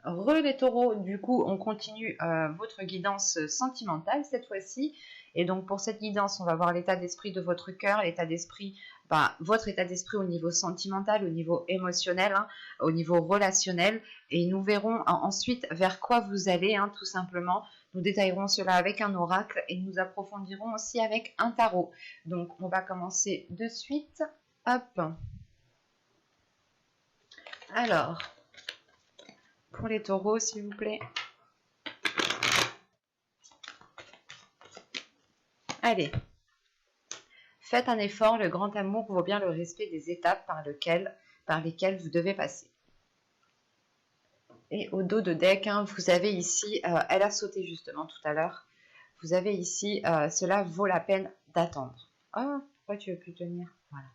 Les taureaux, du coup, on continue votre guidance sentimentale cette fois-ci. Et donc, pour cette guidance, on va voir l'état d'esprit de votre cœur, l'état d'esprit, votre état d'esprit au niveau sentimental, au niveau émotionnel, hein, au niveau relationnel. Et nous verrons ensuite vers quoi vous allez, hein, tout simplement. Nous détaillerons cela avec un oracle et nous approfondirons aussi avec un tarot. Donc, on va commencer de suite. Hop. Alors, pour les taureaux, s'il vous plaît. Allez. Faites un effort, le grand amour vaut bien le respect des étapes par lesquelles vous devez passer. Et au dos de deck, hein, vous avez ici, elle a sauté justement tout à l'heure, vous avez ici, cela vaut la peine d'attendre. Oh, pourquoi tu veux plus tenir? Voilà.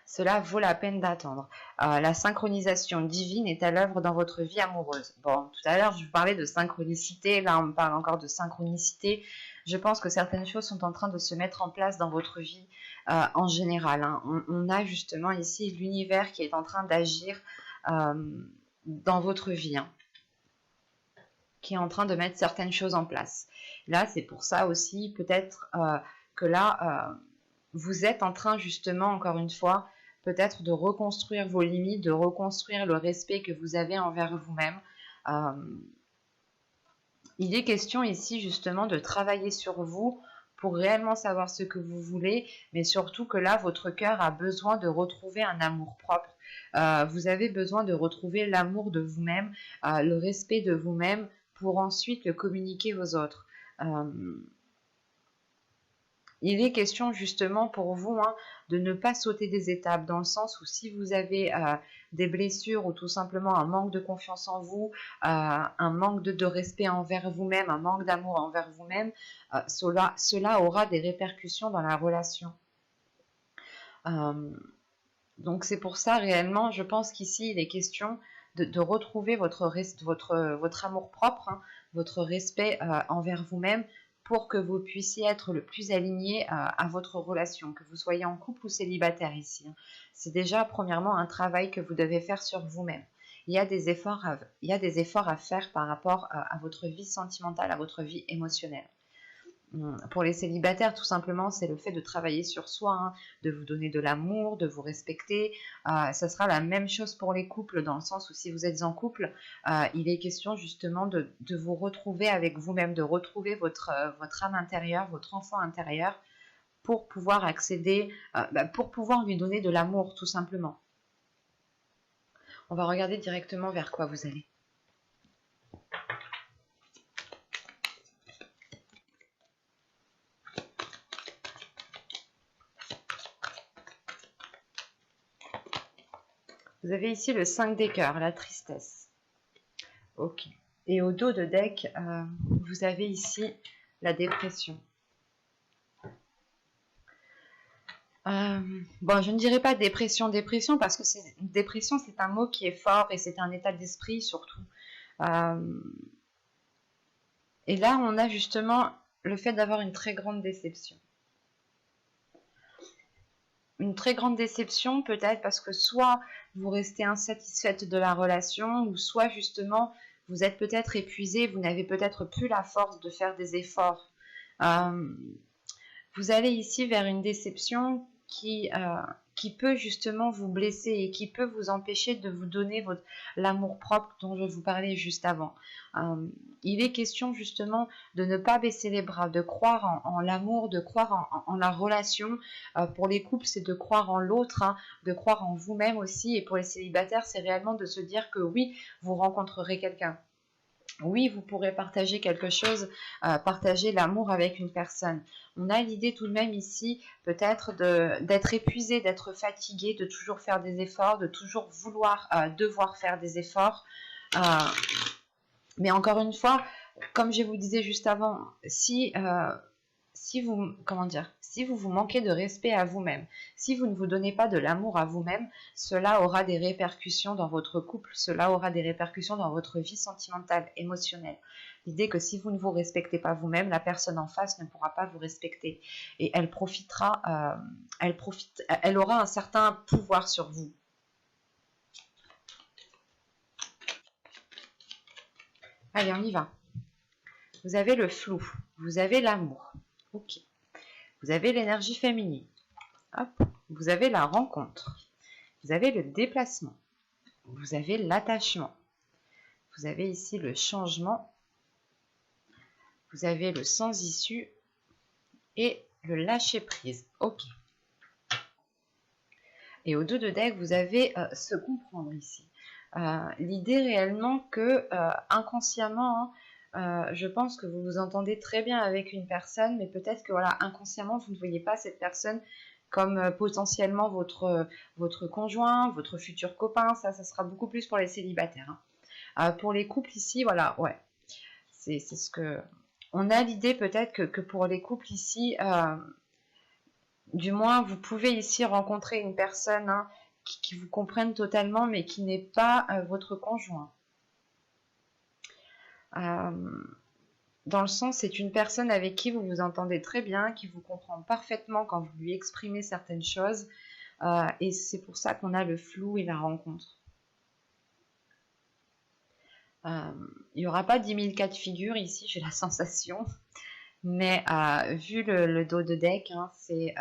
Cela vaut la peine d'attendre. La synchronisation divine est à l'œuvre dans votre vie amoureuse. Bon, tout à l'heure, je vous parlais de synchronicité. Là, on me parle encore de synchronicité. Je pense que certaines choses sont en train de se mettre en place dans votre vie en général. Hein. On a justement ici l'univers qui est en train d'agir dans votre vie. Hein, qui est en train de mettre certaines choses en place. Là, c'est pour ça aussi, peut-être que là, vous êtes en train justement, encore une fois, peut-être de reconstruire vos limites, de reconstruire le respect que vous avez envers vous-même. Il est question ici justement de travailler sur vous pour réellement savoir ce que vous voulez, mais surtout que là, votre cœur a besoin de retrouver un amour propre. Vous avez besoin de retrouver l'amour de vous-même, le respect de vous-même pour ensuite le communiquer aux autres. Il est question justement pour vous hein, de ne pas sauter des étapes dans le sens où si vous avez des blessures ou tout simplement un manque de confiance en vous, un manque de respect envers vous-même, un manque d'amour envers vous-même, cela aura des répercussions dans la relation. Donc c'est pour ça réellement, je pense qu'ici il est question de retrouver votre amour propre, hein, votre respect envers vous-même, pour que vous puissiez être le plus aligné à votre relation, que vous soyez en couple ou célibataire ici. Hein. C'est déjà premièrement un travail que vous devez faire sur vous-même. Il y a des efforts à faire par rapport à votre vie sentimentale, à votre vie émotionnelle. Pour les célibataires, tout simplement, c'est le fait de travailler sur soi, hein, de vous donner de l'amour, de vous respecter. Ça sera la même chose pour les couples, dans le sens où si vous êtes en couple, il est question justement de vous retrouver avec vous-même, de retrouver votre âme intérieure, votre enfant intérieur, pour pouvoir accéder, pour pouvoir lui donner de l'amour, tout simplement. On va regarder directement vers quoi vous allez. Vous avez ici le 5 des cœurs, la tristesse. Ok. Et au dos de deck, vous avez ici la dépression. Bon, je ne dirais pas dépression parce que dépression, c'est un mot qui est fort et c'est un état d'esprit surtout. Et là, on a justement le fait d'avoir une très grande déception. Une très grande déception peut-être parce que soit vous restez insatisfaite de la relation ou soit justement vous êtes peut-être épuisé, vous n'avez peut-être plus la force de faire des efforts. Vous allez ici vers une déception qui peut justement vous blesser et qui peut vous empêcher de vous donner l'amour propre dont je vous parlais juste avant. Il est question justement de ne pas baisser les bras, de croire en l'amour, de croire en la relation. Pour les couples, c'est de croire en l'autre, hein, de croire en vous-même aussi. Et pour les célibataires, c'est réellement de se dire que oui, vous rencontrerez quelqu'un. Oui, vous pourrez partager quelque chose, partager l'amour avec une personne. On a l'idée tout de même ici, peut-être d'être épuisé, d'être fatigué, de toujours faire des efforts, de toujours vouloir, devoir faire des efforts. Mais encore une fois, comme je vous disais juste avant, si vous manquez de respect à vous-même, si vous ne vous donnez pas de l'amour à vous-même, cela aura des répercussions dans votre couple, cela aura des répercussions dans votre vie sentimentale, émotionnelle. L'idée que si vous ne vous respectez pas vous-même, la personne en face ne pourra pas vous respecter et elle aura un certain pouvoir sur vous. Allez, on y va. Vous avez le flou, vous avez l'amour. Ok. Vous avez l'énergie féminine. Hop. Vous avez la rencontre. Vous avez le déplacement. Vous avez l'attachement. Vous avez ici le changement. Vous avez le sans issue et le lâcher prise. Ok. Et au dos de deck, vous avez se comprendre ici. L'idée réellement que inconsciemment, je pense que vous vous entendez très bien avec une personne, mais peut-être que voilà, inconsciemment, vous ne voyez pas cette personne comme potentiellement votre conjoint, votre futur copain. Ça sera beaucoup plus pour les célibataires. Hein. Pour les couples ici, voilà, ouais. C'est ce que... On a l'idée peut-être que pour les couples ici... du moins, vous pouvez ici rencontrer une personne hein, qui vous comprenne totalement, mais qui n'est pas votre conjoint. Dans le sens, c'est une personne avec qui vous vous entendez très bien, qui vous comprend parfaitement quand vous lui exprimez certaines choses. Et c'est pour ça qu'on a le flou et la rencontre. Il n'y aura pas 10 000 cas de figure ici, j'ai la sensation. Mais vu le dos de deck, hein, c'est...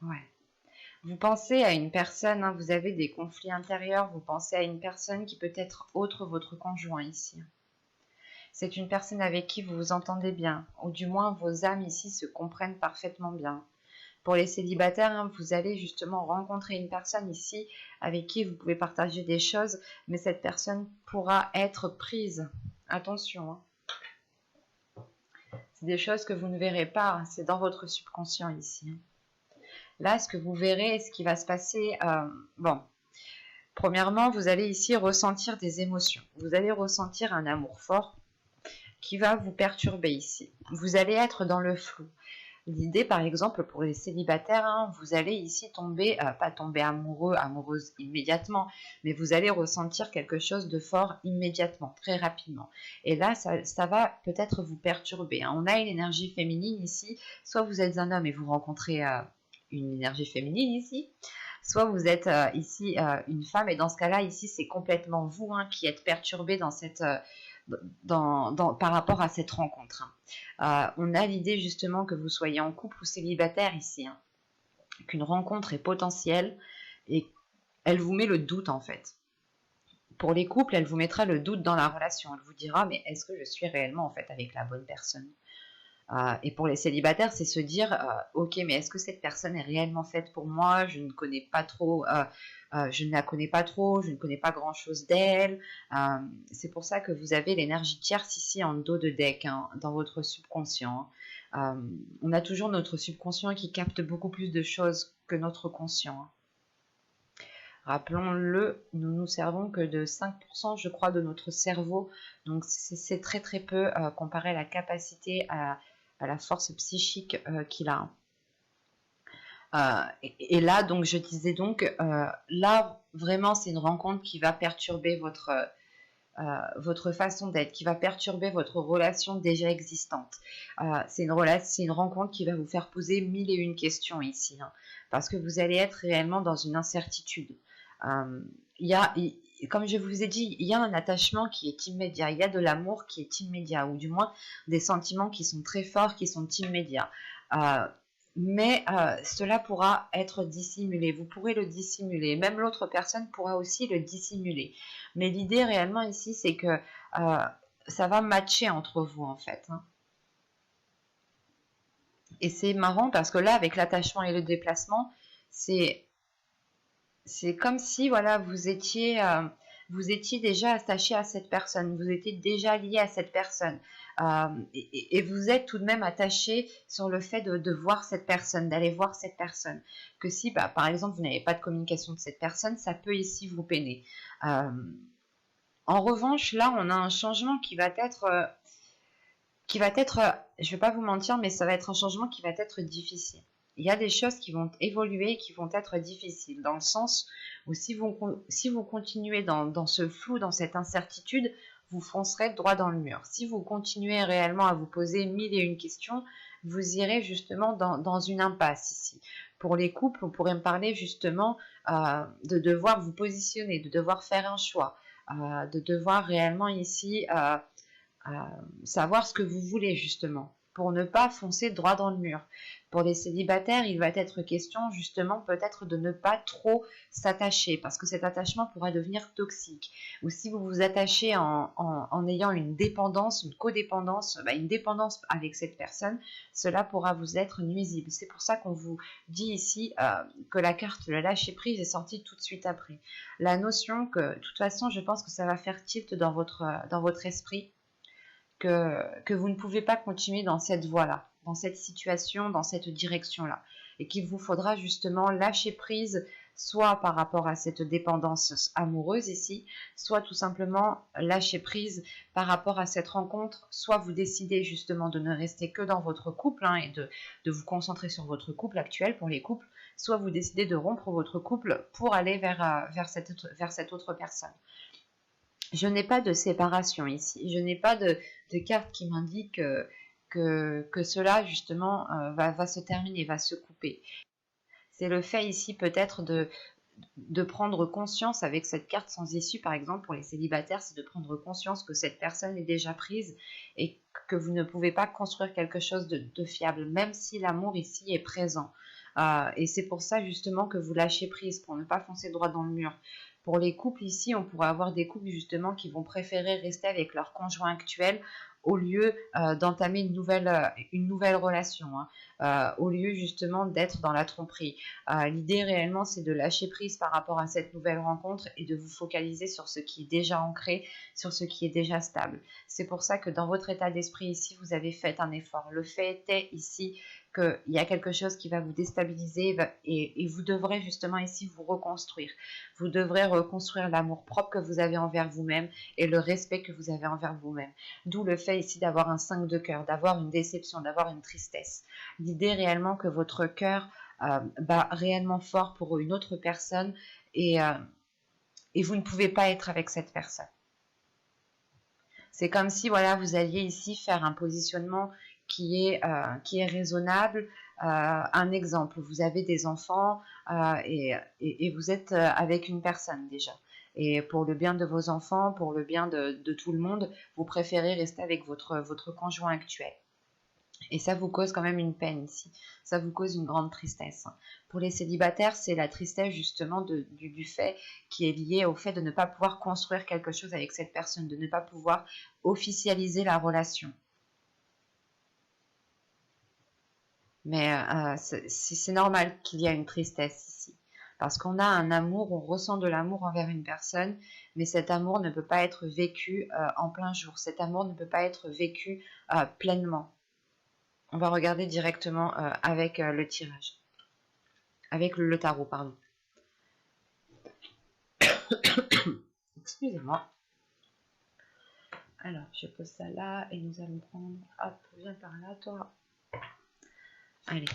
ouais. Vous pensez à une personne, hein, vous avez des conflits intérieurs, vous pensez à une personne qui peut être autre votre conjoint ici. C'est une personne avec qui vous vous entendez bien, ou du moins vos âmes ici se comprennent parfaitement bien. Pour les célibataires, hein, vous allez justement rencontrer une personne ici avec qui vous pouvez partager des choses, mais cette personne pourra être prise. Attention, hein. C'est des choses que vous ne verrez pas, hein, c'est dans votre subconscient ici. Hein. Là, ce que vous verrez, ce qui va se passer, bon, premièrement, vous allez ici ressentir des émotions. Vous allez ressentir un amour fort qui va vous perturber ici. Vous allez être dans le flou. L'idée, par exemple, pour les célibataires, hein, vous allez ici tomber, pas tomber amoureux, amoureuse immédiatement, mais vous allez ressentir quelque chose de fort immédiatement, très rapidement. Et là, ça va peut-être vous perturber. Hein. On a une énergie féminine ici. Soit vous êtes un homme et vous rencontrez... une énergie féminine ici, soit vous êtes ici une femme, et dans ce cas-là, ici, c'est complètement vous hein, qui êtes perturbé dans cette, par rapport à cette rencontre. Hein. On a l'idée justement que vous soyez en couple ou célibataire ici, hein, qu'une rencontre est potentielle et elle vous met le doute en fait. Pour les couples, elle vous mettra le doute dans la relation. Elle vous dira, mais est-ce que je suis réellement en fait avec la bonne personne ? Et pour les célibataires, c'est se dire, ok, mais est-ce que cette personne est réellement faite pour moi? Je ne connais pas trop, je ne la connais pas trop, je ne connais pas grand-chose d'elle. C'est pour ça que vous avez l'énergie tierce ici en dos de deck, hein, dans votre subconscient. On a toujours notre subconscient qui capte beaucoup plus de choses que notre conscient. Hein. Rappelons-le, nous nous servons que de 5%, je crois, de notre cerveau. Donc, c'est très très peu comparé à la capacité, à la force psychique qu'il a. Et là, donc, je disais donc, là, vraiment, c'est une rencontre qui va perturber votre façon d'être, qui va perturber votre relation déjà existante. C'est une rencontre qui va vous faire poser 1001 questions ici, hein, parce que vous allez être réellement dans une incertitude. Comme je vous ai dit, il y a un attachement qui est immédiat, il y a de l'amour qui est immédiat, ou du moins des sentiments qui sont très forts, qui sont immédiats. Mais cela pourra être dissimulé, vous pourrez le dissimuler, même l'autre personne pourra aussi le dissimuler. Mais l'idée réellement ici, c'est que ça va matcher entre vous en fait. Hein. Et c'est marrant parce que là, avec l'attachement et le déplacement, c'est comme si voilà, vous étiez déjà attaché à cette personne, vous étiez déjà lié à cette personne. Et vous êtes tout de même attaché sur le fait de voir cette personne, d'aller voir cette personne. Que si, par exemple, vous n'avez pas de communication de cette personne, ça peut ici vous peiner. En revanche, là, on a un changement qui va être, je ne vais pas vous mentir, mais ça va être un changement qui va être difficile. Il y a des choses qui vont évoluer, qui vont être difficiles, dans le sens où si vous continuez dans ce flou, dans cette incertitude, vous foncerez droit dans le mur. Si vous continuez réellement à vous poser 1001 questions, vous irez justement dans une impasse ici. Pour les couples, on pourrait me parler justement de devoir vous positionner, de devoir faire un choix. de devoir réellement ici savoir ce que vous voulez justement, pour ne pas foncer droit dans le mur. Pour les célibataires, il va être question justement peut-être de ne pas trop s'attacher, parce que cet attachement pourra devenir toxique. Ou si vous vous attachez en ayant une dépendance, une codépendance, une dépendance avec cette personne, cela pourra vous être nuisible. C'est pour ça qu'on vous dit ici que la carte le lâcher prise est sortie tout de suite après. La notion que, de toute façon, je pense que ça va faire tilt dans votre esprit, que vous ne pouvez pas continuer dans cette voie-là, dans cette situation, dans cette direction-là, et qu'il vous faudra justement lâcher prise, soit par rapport à cette dépendance amoureuse ici, soit tout simplement lâcher prise par rapport à cette rencontre, soit vous décidez justement de ne rester que dans votre couple et de vous concentrer sur votre couple actuel pour les couples, soit vous décidez de rompre votre couple pour aller vers cette autre personne. Je n'ai pas de séparation ici, je n'ai pas de carte qui m'indique que cela justement va se terminer, va se couper. C'est le fait ici peut-être de prendre conscience avec cette carte sans issue, par exemple pour les célibataires, c'est de prendre conscience que cette personne est déjà prise et que vous ne pouvez pas construire quelque chose de fiable, même si l'amour ici est présent. Et c'est pour ça justement que vous lâchez prise, pour ne pas foncer droit dans le mur. Pour les couples ici, on pourrait avoir des couples justement qui vont préférer rester avec leur conjoint actuel au lieu d'entamer une nouvelle relation, au lieu justement d'être dans la tromperie. L'idée réellement, c'est de lâcher prise par rapport à cette nouvelle rencontre et de vous focaliser sur ce qui est déjà ancré, sur ce qui est déjà stable. C'est pour ça que dans votre état d'esprit ici, vous avez fait un effort. Le fait est ici qu'il y a quelque chose qui va vous déstabiliser et vous devrez justement ici vous reconstruire. Vous devrez reconstruire l'amour propre que vous avez envers vous-même et le respect que vous avez envers vous-même. D'où le fait ici d'avoir un 5 de cœur, d'avoir une déception, d'avoir une tristesse. L'idée réellement que votre cœur bat réellement fort pour une autre personne et vous ne pouvez pas être avec cette personne. C'est comme si voilà, vous alliez ici faire un positionnement qui est raisonnable. Un exemple, vous avez des enfants et vous êtes avec une personne déjà. Et pour le bien de vos enfants, pour le bien de tout le monde, vous préférez rester avec votre conjoint actuel. Et ça vous cause quand même une peine ici. Ça vous cause une grande tristesse. Pour les célibataires, c'est la tristesse justement du fait qui est lié au fait de ne pas pouvoir construire quelque chose avec cette personne, de ne pas pouvoir officialiser la relation. Mais c'est normal qu'il y ait une tristesse ici. Parce qu'on a un amour, on ressent de l'amour envers une personne, mais cet amour ne peut pas être vécu en plein jour. Cet amour ne peut pas être vécu pleinement. On va regarder directement avec le tirage. Avec le tarot, pardon. Excusez-moi. Alors, je pose ça là et nous allons prendre... Hop, viens par là, toi. Allez.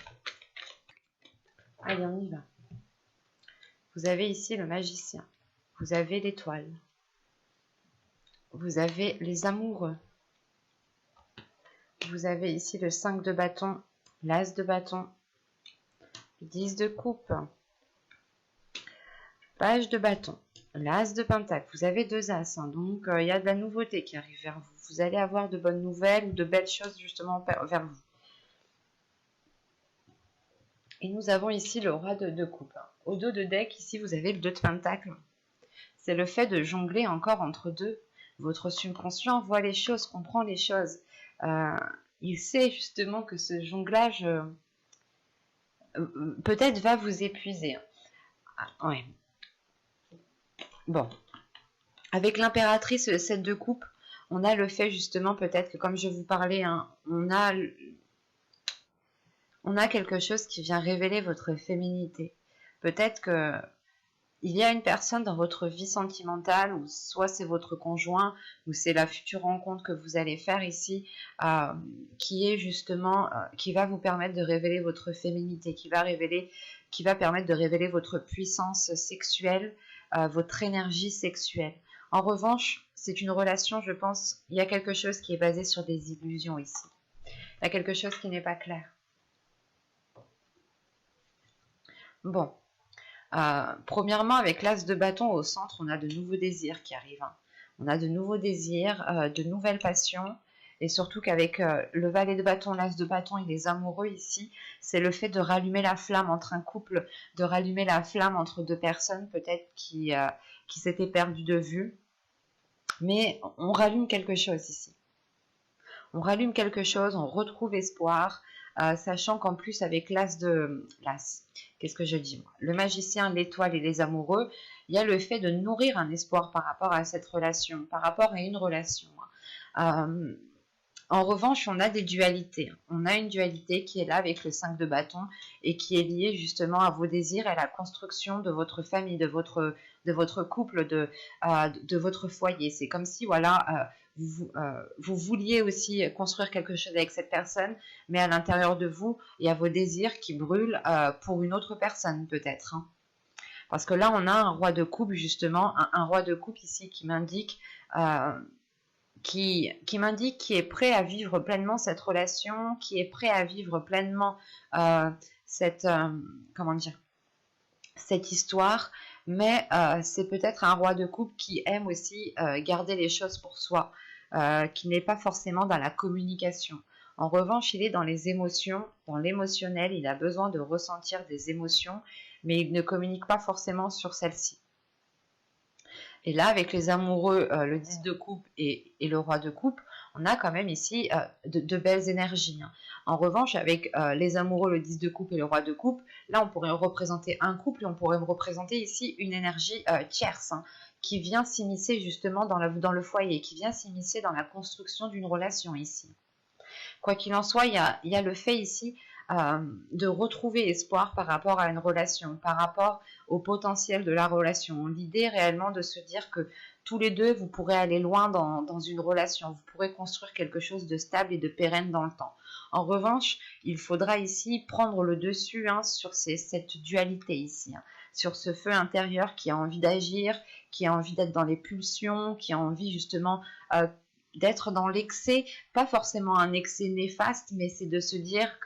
Allez, on y va. Vous avez ici le magicien. Vous avez l'étoile. Vous avez les amoureux. Vous avez ici le 5 de bâton, l'as de bâton, le 10 de coupe, page de bâton, l'as de pentacle. Vous avez 2 as, donc il y a de la nouveauté qui arrive vers vous. Vous allez avoir de bonnes nouvelles ou de belles choses justement vers vous. Et nous avons ici le roi de coupe. Au dos de deck, ici, vous avez le 2 de pentacle. C'est le fait de jongler encore entre deux. Votre subconscient voit les choses, comprend les choses. Il sait justement que ce jonglage peut-être va vous épuiser. Ouais. Bon. Avec l'impératrice, le 7 de coupe, on a le fait justement peut-être que comme je vous parlais, on a quelque chose qui vient révéler votre féminité. Peut-être que il y a une personne dans votre vie sentimentale, ou soit c'est votre conjoint, ou c'est la future rencontre que vous allez faire ici, qui est justement, qui va vous permettre de révéler votre féminité, qui va permettre de révéler votre puissance sexuelle, votre énergie sexuelle. En revanche, c'est une relation, je pense, il y a quelque chose qui est basé sur des illusions ici. Il y a quelque chose qui n'est pas clair. Bon. Premièrement, avec l'as de bâton au centre, on a de nouveaux désirs qui arrivent, hein. On a de nouveaux désirs, de nouvelles passions. Et surtout qu'avec le valet de bâton, l'as de bâton et les amoureux ici, c'est le fait de rallumer la flamme entre un couple, de rallumer la flamme entre deux personnes peut-être qui s'étaient perdues de vue. Mais on rallume quelque chose ici. On rallume quelque chose, on retrouve espoir, sachant qu'en plus avec qu'est-ce que je dis moi, le magicien, l'étoile et les amoureux, il y a le fait de nourrir un espoir par rapport à cette relation, par rapport à une relation. En revanche, on a des dualités. On a une dualité qui est là avec le 5 de bâton et qui est liée justement à vos désirs et à la construction de votre famille, de votre couple, de votre foyer. C'est comme si, voilà, vous vouliez aussi construire quelque chose avec cette personne, mais à l'intérieur de vous, il y a vos désirs qui brûlent pour une autre personne peut-être, hein. Parce que là, on a un roi de coupe, justement, un roi de coupe ici qui m'indique qui m'indique qui est prêt à vivre pleinement cette relation, qui est prêt à vivre pleinement cette, comment dire, cette histoire, mais c'est peut-être un roi de coupe qui aime aussi garder les choses pour soi, qui n'est pas forcément dans la communication. En revanche, il est dans les émotions, dans l'émotionnel, il a besoin de ressentir des émotions, mais il ne communique pas forcément sur celles-ci. Et là, avec les amoureux, le 10 de coupe et le roi de coupe, on a quand même ici de belles énergies, hein. En revanche, avec les amoureux, le 10 de coupe et le roi de coupe, là, on pourrait représenter un couple et on pourrait représenter ici une énergie tierce, hein, qui vient s'immiscer justement dans le foyer, qui vient s'immiscer dans la construction d'une relation ici. Quoi qu'il en soit, il y a le fait ici de retrouver espoir par rapport à une relation, par rapport au potentiel de la relation. L'idée réellement de se dire que tous les deux, vous pourrez aller loin dans une relation, vous pourrez construire quelque chose de stable et de pérenne dans le temps. En revanche, il faudra ici prendre le dessus, hein, sur cette dualité ici, hein, sur ce feu intérieur qui a envie d'agir, qui a envie d'être dans les pulsions, qui a envie justement d'être dans l'excès, pas forcément un excès néfaste, mais c'est de se dire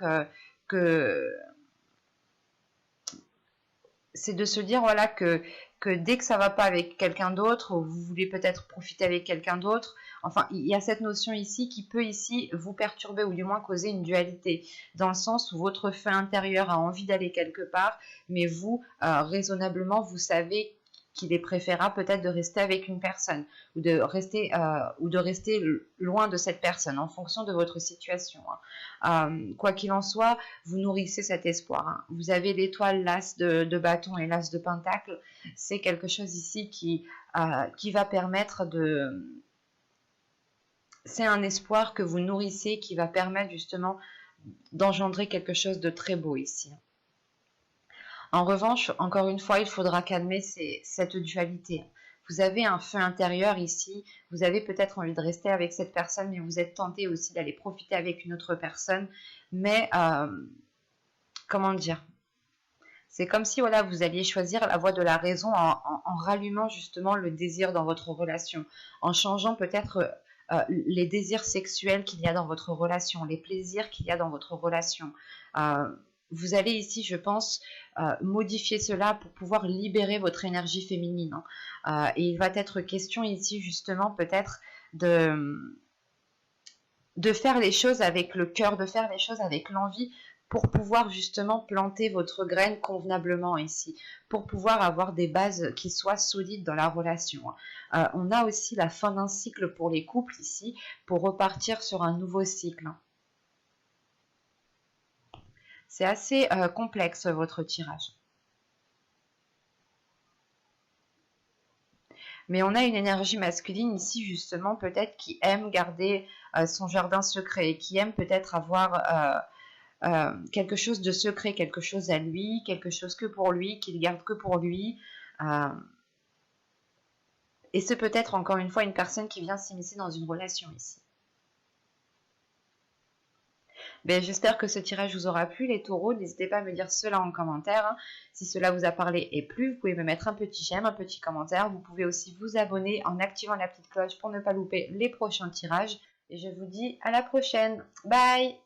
c'est de se dire voilà que dès que ça va pas avec quelqu'un d'autre, ou vous voulez peut-être profiter avec quelqu'un d'autre, enfin il y a cette notion ici qui peut ici vous perturber ou du moins causer une dualité, dans le sens où votre feu intérieur a envie d'aller quelque part, mais vous, raisonnablement, vous savez qu'il est préférable peut-être de rester avec une personne ou de rester loin de cette personne en fonction de votre situation, hein. Quoi qu'il en soit, vous nourrissez cet espoir, hein. Vous avez l'étoile, l'as de bâton et l'as de pentacle. C'est quelque chose ici qui va permettre de... C'est un espoir que vous nourrissez qui va permettre justement d'engendrer quelque chose de très beau ici. En revanche, encore une fois, il faudra calmer cette dualité. Vous avez un feu intérieur ici, vous avez peut-être envie de rester avec cette personne, mais vous êtes tenté aussi d'aller profiter avec une autre personne. Mais, comment dire, c'est comme si voilà, vous alliez choisir la voie de la raison en rallumant justement le désir dans votre relation, en changeant peut-être les désirs sexuels qu'il y a dans votre relation, les plaisirs qu'il y a dans votre relation. Vous allez ici, je pense, modifier cela pour pouvoir libérer votre énergie féminine, hein. Et il va être question ici, justement, peut-être de faire les choses avec le cœur, de faire les choses avec l'envie pour pouvoir justement planter votre graine convenablement ici, pour pouvoir avoir des bases qui soient solides dans la relation. On a aussi la fin d'un cycle pour les couples ici, pour repartir sur un nouveau cycle. C'est assez complexe votre tirage. Mais on a une énergie masculine ici justement peut-être qui aime garder son jardin secret, qui aime peut-être avoir quelque chose de secret, quelque chose à lui, quelque chose que pour lui, qu'il garde que pour lui. Et c'est peut-être encore une fois une personne qui vient s'immiscer dans une relation ici. Ben, j'espère que ce tirage vous aura plu, les taureaux. N'hésitez pas à me dire cela en commentaire, hein. Si cela vous a parlé et plu, vous pouvez me mettre un petit j'aime, un petit commentaire. Vous pouvez aussi vous abonner en activant la petite cloche pour ne pas louper les prochains tirages. Et je vous dis à la prochaine. Bye!